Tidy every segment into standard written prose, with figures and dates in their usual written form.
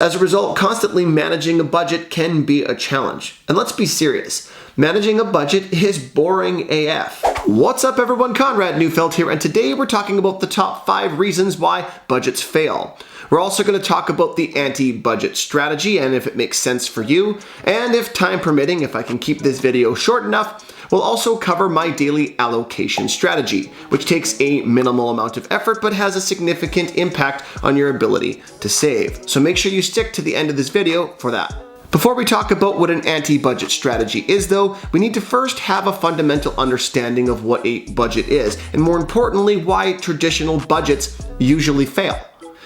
As a result, constantly managing a budget can be a challenge. And let's be serious, managing a budget is boring AF. What's up everyone, Conrad Neufeldt here, and today we're talking about the top 5 reasons why budgets fail. We're also going to talk about the anti-budget strategy and if it makes sense for you, and if time permitting, if I can keep this video short enough, we'll also cover my daily allocation strategy, which takes a minimal amount of effort but has a significant impact on your ability to save. So make sure you stick to the end of this video for that. Before we talk about what an anti-budget strategy is though, we need to first have a fundamental understanding of what a budget is, and more importantly, why traditional budgets usually fail.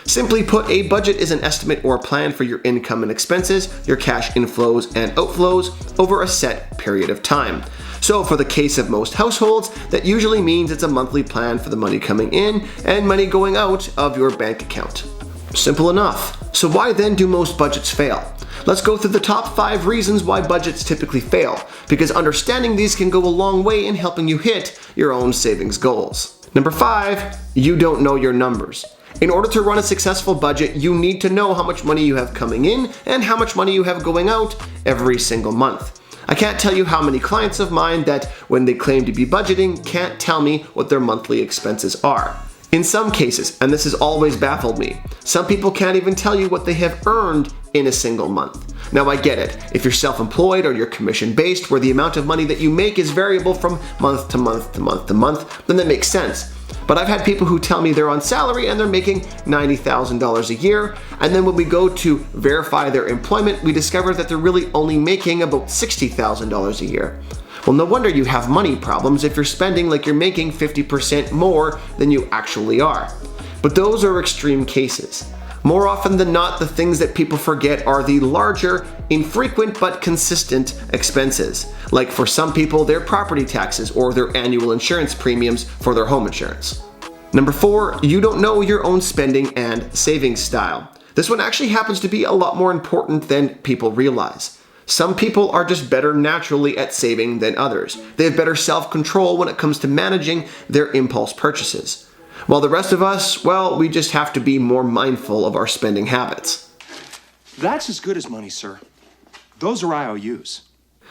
Simply put, a budget is an estimate or plan for your income and expenses, your cash inflows and outflows over a set period of time. So for the case of most households, that usually means it's a monthly plan for the money coming in and money going out of your bank account. Simple enough. So why then do most budgets fail? Let's go through the top 5 reasons why budgets typically fail, because understanding these can go a long way in helping you hit your own savings goals. Number 5, you don't know your numbers. In order to run a successful budget, you need to know how much money you have coming in and how much money you have going out every single month. I can't tell you how many clients of mine that, when they claim to be budgeting, can't tell me what their monthly expenses are. In some cases, and this has always baffled me, some people can't even tell you what they have earned in a single month. Now I get it, if you're self-employed or you're commission-based where the amount of money that you make is variable from month to month to month to month, then that makes sense. But I've had people who tell me they're on salary and they're making $90,000 a year, and then when we go to verify their employment, we discover that they're really only making about $60,000 a year. Well, no wonder you have money problems if you're spending like you're making 50% more than you actually are. But those are extreme cases. More often than not, the things that people forget are the larger, infrequent but consistent expenses. Like for some people, their property taxes or their annual insurance premiums for their home insurance. Number 4, you don't know your own spending and saving style. This one actually happens to be a lot more important than people realize. Some people are just better naturally at saving than others. They have better self-control when it comes to managing their impulse purchases. While the rest of us, well, we just have to be more mindful of our spending habits. That's as good as money, sir. Those are IOUs.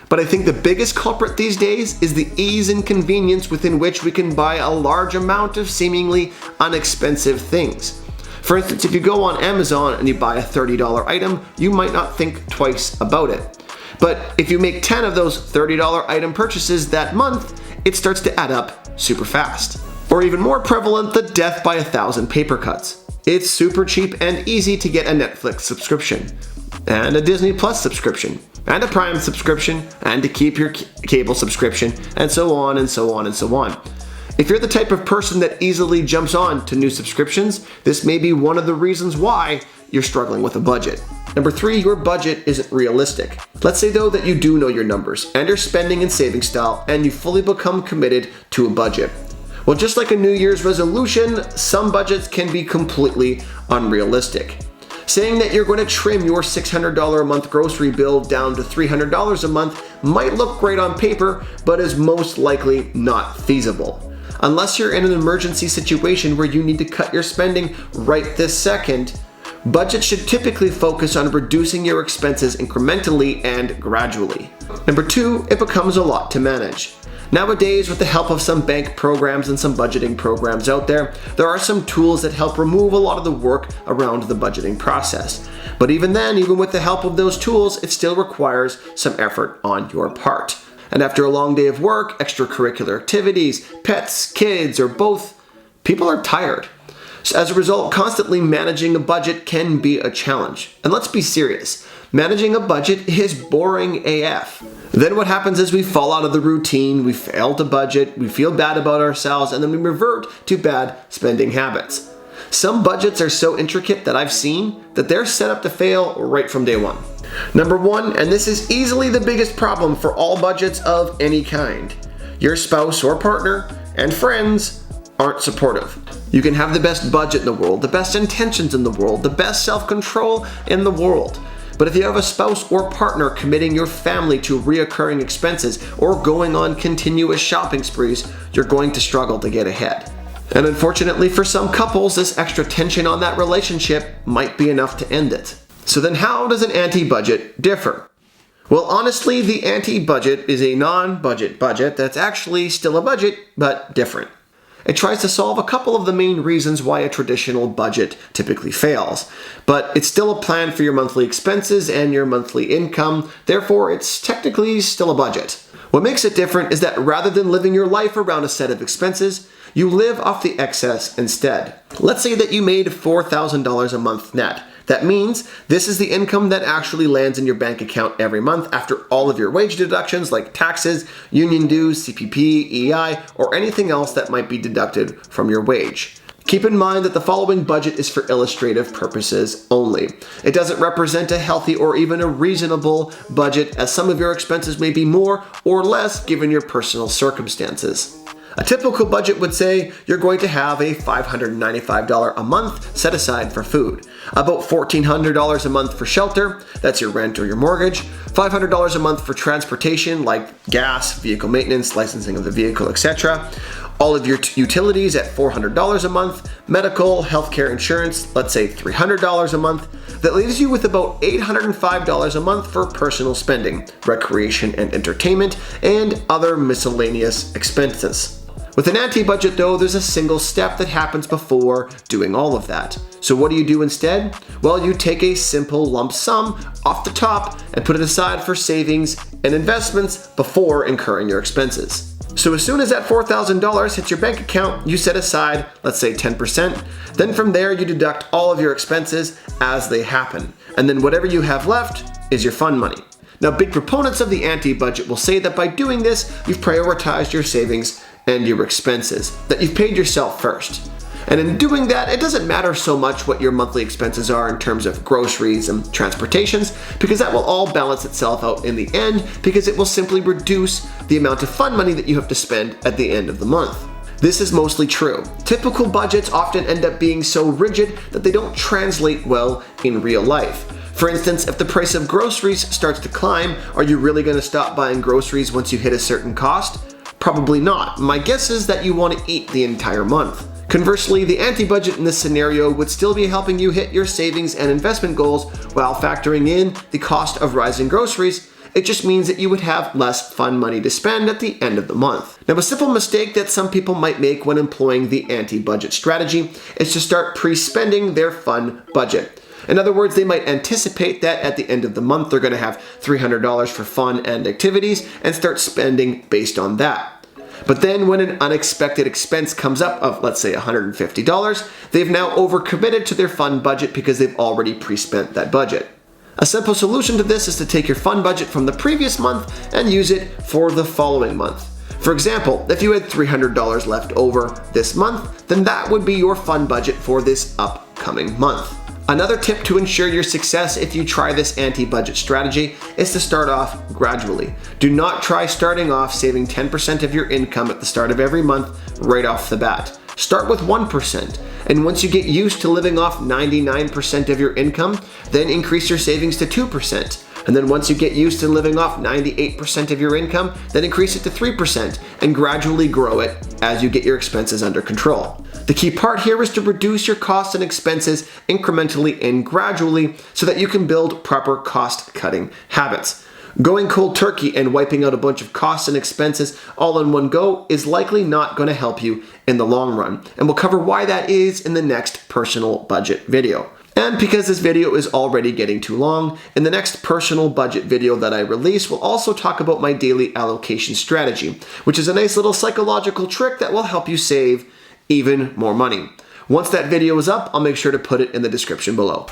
But I think the biggest culprit these days is the ease and convenience within which we can buy a large amount of seemingly inexpensive things. For instance, if you go on Amazon and you buy a $30 item, you might not think twice about it. But if you make 10 of those $30 item purchases that month, it starts to add up super fast. Or even more prevalent, the death by 1,000 paper cuts. It's super cheap and easy to get a Netflix subscription, and a Disney Plus subscription, and a Prime subscription, and to keep your cable subscription, and so on and so on and so on. If you're the type of person that easily jumps on to new subscriptions, this may be one of the reasons why you're struggling with a budget. Number 3, your budget isn't realistic. Let's say though that you do know your numbers and your spending and saving style, and you fully become committed to a budget. Well, just like a New Year's resolution, some budgets can be completely unrealistic. Saying that you're going to trim your $600 a month grocery bill down to $300 a month might look great on paper, but is most likely not feasible. Unless you're in an emergency situation where you need to cut your spending right this second, budgets should typically focus on reducing your expenses incrementally and gradually. Number 2, it becomes a lot to manage. Nowadays, with the help of some bank programs and some budgeting programs out there are some tools that help remove a lot of the work around the budgeting process. But even then, even with the help of those tools, it still requires some effort on your part. And after a long day of work, extracurricular activities, pets, kids, or both, people are tired. So as a result, constantly managing a budget can be a challenge. And let's be serious, managing a budget is boring AF. Then what happens is we fall out of the routine, we fail to budget, we feel bad about ourselves, and then we revert to bad spending habits. Some budgets are so intricate that I've seen that they're set up to fail right from day one. Number 1, and this is easily the biggest problem for all budgets of any kind, your spouse or partner and friends aren't supportive. You can have the best budget in the world, the best intentions in the world, the best self-control in the world. But if you have a spouse or partner committing your family to reoccurring expenses or going on continuous shopping sprees, you're going to struggle to get ahead. And unfortunately for some couples, this extra tension on that relationship might be enough to end it. So then how does an anti-budget differ? Well, honestly, the anti-budget is a non-budget budget that's actually still a budget, but different. It tries to solve a couple of the main reasons why a traditional budget typically fails, but it's still a plan for your monthly expenses and your monthly income, therefore it's technically still a budget. What makes it different is that rather than living your life around a set of expenses, you live off the excess instead. Let's say that you made $4,000 a month net. That means this is the income that actually lands in your bank account every month after all of your wage deductions like taxes, union dues, CPP, EI, or anything else that might be deducted from your wage. Keep in mind that the following budget is for illustrative purposes only. It doesn't represent a healthy or even a reasonable budget, as some of your expenses may be more or less given your personal circumstances. A typical budget would say you're going to have a $595 a month set aside for food, about $1,400 a month for shelter, that's your rent or your mortgage, $500 a month for transportation like gas, vehicle maintenance, licensing of the vehicle, etc., all of your utilities at $400 a month, medical, healthcare insurance, let's say $300 a month. That leaves you with about $805 a month for personal spending, recreation and entertainment, and other miscellaneous expenses. With an anti-budget though, there's a single step that happens before doing all of that. So what do you do instead? Well, you take a simple lump sum off the top and put it aside for savings and investments before incurring your expenses. So as soon as that $4,000 hits your bank account, you set aside, let's say 10%. Then from there, you deduct all of your expenses as they happen. And then whatever you have left is your fun money. Now, big proponents of the anti-budget will say that by doing this, you've prioritized your savings and your expenses, that you've paid yourself first. And in doing that, it doesn't matter so much what your monthly expenses are in terms of groceries and transportations, because that will all balance itself out in the end, because it will simply reduce the amount of fun money that you have to spend at the end of the month. This is mostly true. Typical budgets often end up being so rigid that they don't translate well in real life. For instance, if the price of groceries starts to climb, are you really going to stop buying groceries once you hit a certain cost? Probably not. My guess is that you want to eat the entire month. Conversely, the anti-budget in this scenario would still be helping you hit your savings and investment goals while factoring in the cost of rising groceries. It just means that you would have less fun money to spend at the end of the month. Now, a simple mistake that some people might make when employing the anti-budget strategy is to start pre-spending their fun budget. In other words, they might anticipate that at the end of the month they're going to have $300 for fun and activities and start spending based on that. But then when an unexpected expense comes up of, let's say, $150, they've now overcommitted to their fun budget because they've already pre-spent that budget. A simple solution to this is to take your fun budget from the previous month and use it for the following month. For example, if you had $300 left over this month, then that would be your fun budget for this upcoming month. Another tip to ensure your success if you try this anti-budget strategy is to start off gradually. Do not try starting off saving 10% of your income at the start of every month right off the bat. Start with 1%, and once you get used to living off 99% of your income, then increase your savings to 2%. And then once you get used to living off 98% of your income, then increase it to 3% and gradually grow it as you get your expenses under control. The key part here is to reduce your costs and expenses incrementally and gradually so that you can build proper cost-cutting habits. Going cold turkey and wiping out a bunch of costs and expenses all in one go is likely not going to help you in the long run, and we'll cover why that is in the next personal budget video. And because this video is already getting too long, in the next personal budget video that I release, we'll also talk about my daily allocation strategy, which is a nice little psychological trick that will help you save even more money. Once that video is up, I'll make sure to put it in the description below.